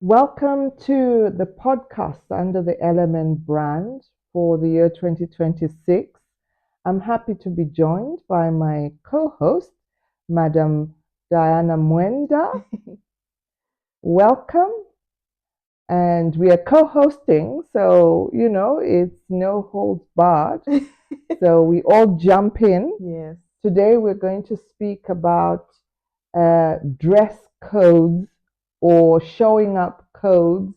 Welcome to the podcast under the Element brand for the year 2026. I'm happy to be joined by my co-host, Madam Diana Mwenda. Welcome. And we are co-hosting, so it's no holds barred. So we all jump in. Yes. Today we're going to speak about dress codes or showing up codes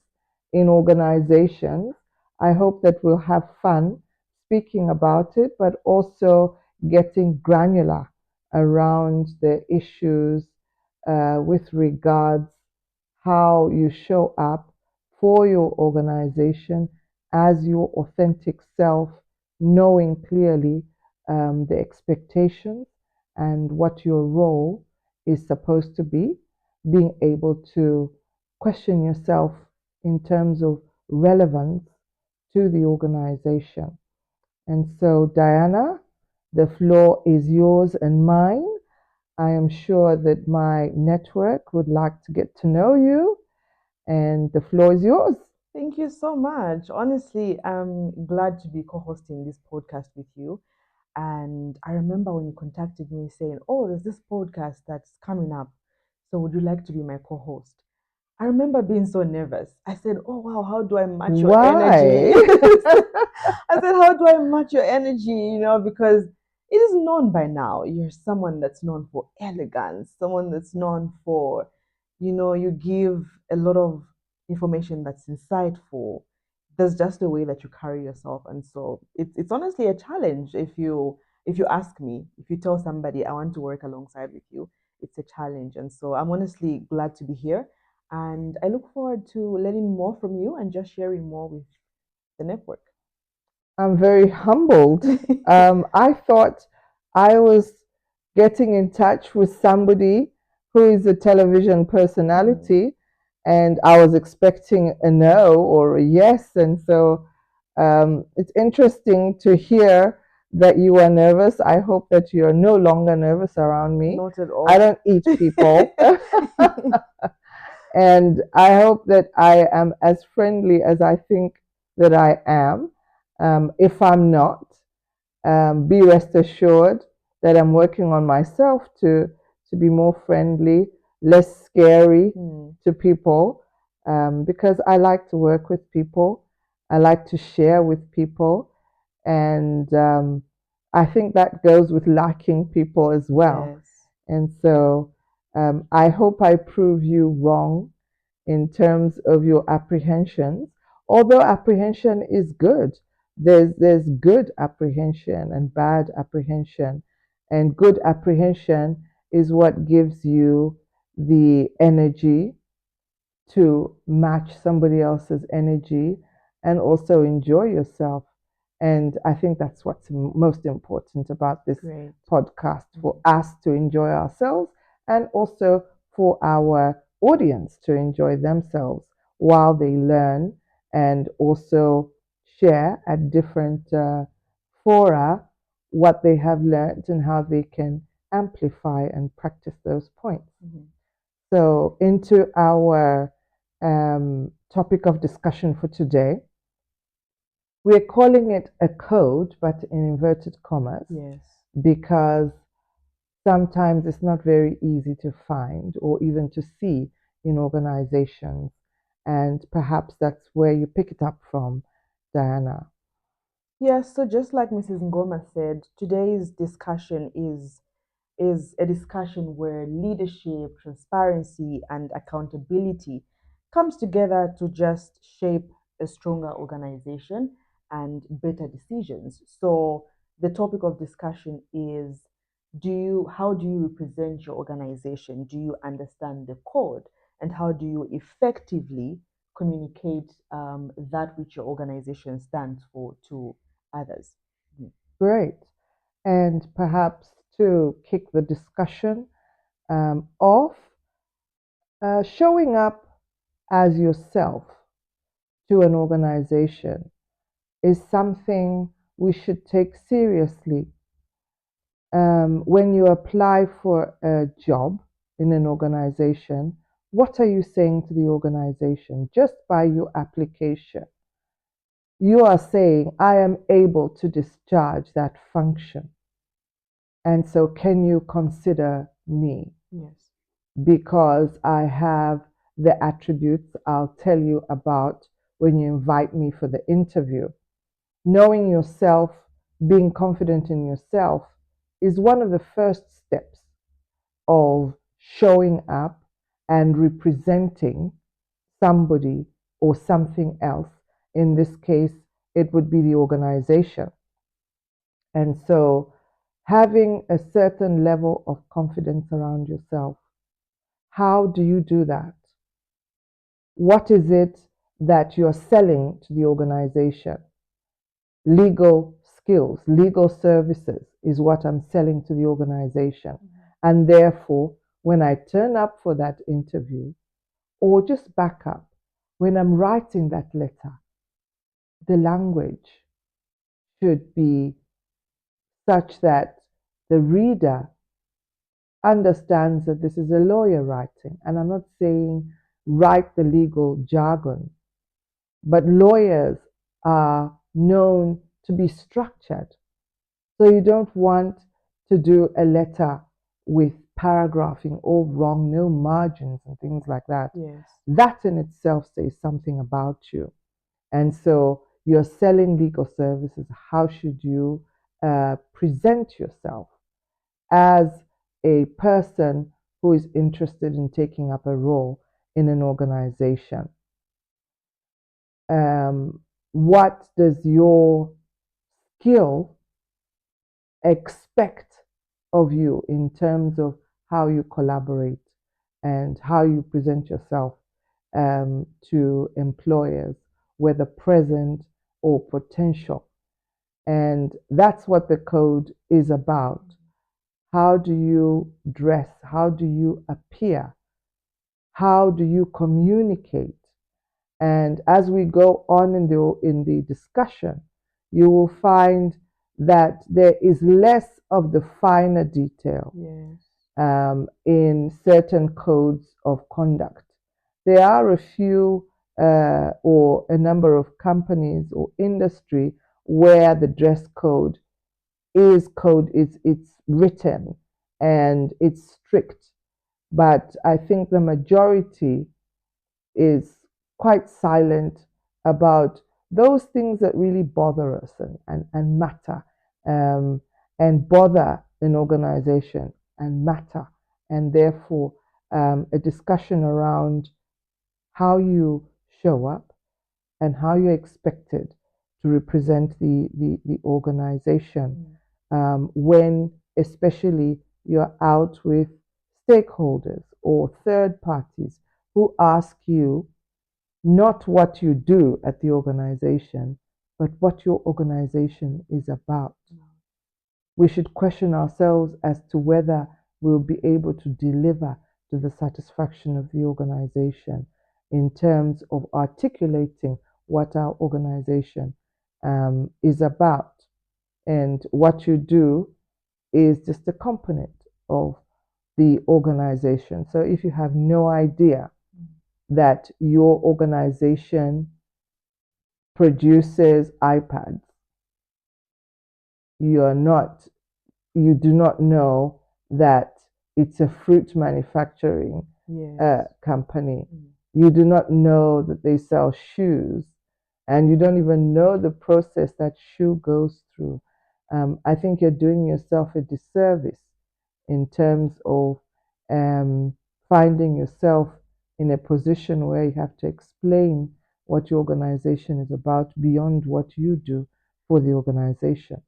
in organizations. I hope that we'll have fun speaking about it, but also getting granular around the issues with regards how you show up for your organization as your authentic self, knowing clearly the expectations and what your role is supposed to be, being able to question yourself in terms of relevance to the organization. And so, Diana, the floor is yours and mine. I am sure that my network would like to get to know you, and the floor is yours. Thank you so much. Honestly, I'm glad to be co-hosting this podcast with you. And I remember when you contacted me saying, "Oh, there's this podcast that's coming up. So would you like to be my co-host?" I remember being so nervous. I said, "Oh wow, how do I match your energy?" I said, "How do I match your energy?" Because it is known by now. You're someone that's known for elegance, someone that's known for, you give a lot of information that's insightful. There's just a way that you carry yourself, and so it's honestly a challenge. If you ask me, if you tell somebody I want to work alongside with you, it's a challenge, and so I'm honestly glad to be here, and I look forward to learning more from you and just sharing more with the network. I'm very humbled. I thought I was getting in touch with somebody who is a television personality, and I was expecting a no or a yes. And so it's interesting to hear that you were nervous. I hope that you're no longer nervous around me. Not at all. I don't eat people. And I hope that I am as friendly as I think that I am. If I'm not, be rest assured that I'm working on myself to be more friendly, less scary to people, because I like to work with people. I like to share with people, and I think that goes with liking people as well. Yes. And so I hope I prove you wrong in terms of your apprehensions. Although apprehension is good, there's good apprehension and bad apprehension. And good apprehension is what gives you the energy to match somebody else's energy and also enjoy yourself. And I think that's what's most important about this Great. podcast, for us to enjoy ourselves and also for our audience to enjoy themselves while they learn and also share at different fora what they have learned and how they can amplify and practice those points. So, into our topic of discussion for today, we're calling it a code, but in inverted commas. Yes. Because sometimes it's not very easy to find or even to see in organizations. And perhaps that's where you pick it up from, Diana. Yes, so just like Mrs. Ngoma said, today's discussion is a discussion where leadership, transparency, and accountability comes together to just shape a stronger organization and better decisions. So the topic of discussion is, how do you represent your organization? Do you understand the code? And how do you effectively communicate that which your organization stands for to others? Great. And perhaps to kick the discussion off, showing up as yourself to an organization is something we should take seriously. When you apply for a job in an organization, what are you saying to the organization just by your application? You are saying, I am able to discharge that function. And so, can you consider me? Yes. Because I have the attributes I'll tell you about when you invite me for the interview. Knowing yourself, being confident in yourself is one of the first steps of showing up and representing somebody or something else. In this case, it would be the organization. And so, having a certain level of confidence around yourself, how do you do that? What is it that you're selling to the organization? Legal skills, legal services is what I'm selling to the organization. And therefore, when I turn up for that interview, or just back up, when I'm writing that letter, the language should be such that the reader understands that this is a lawyer writing. And I'm not saying write the legal jargon, but lawyers are known to be structured. So you don't want to do a letter with paragraphing all wrong, no margins and things like that. Yes. That in itself says something about you. And so you're selling legal services. How should you present yourself as a person who is interested in taking up a role in an organization? What does your skill expect of you in terms of how you collaborate and how you present yourself to employers, whether present or potential? And that's what the code is about. How do you dress? How do you appear? How do you communicate? And as we go on in the discussion, you will find that there is less of the finer detail Yes. in certain codes of conduct. There are a few or a number of companies or industry where the dress code is it's written and it's strict, but I think the majority is quite silent about those things that really bother us and matter, um, and bother an organization and matter. And therefore, a discussion around how you show up and how you're expected to represent the organization when, especially, you're out with stakeholders or third parties who ask you not what you do at the organization, but what your organization is about. We should question ourselves as to whether we'll be able to deliver to the satisfaction of the organization in terms of articulating what our organization is about. And what you do is just a component of the organization. So if you have no idea that your organization produces iPads, you're not you do not know that it's a fruit manufacturing Yes. company. You do not know that they sell shoes, and you don't even know the process that shoe goes through. I think you're doing yourself a disservice in terms of finding yourself in a position where you have to explain what your organization is about beyond what you do for the organization.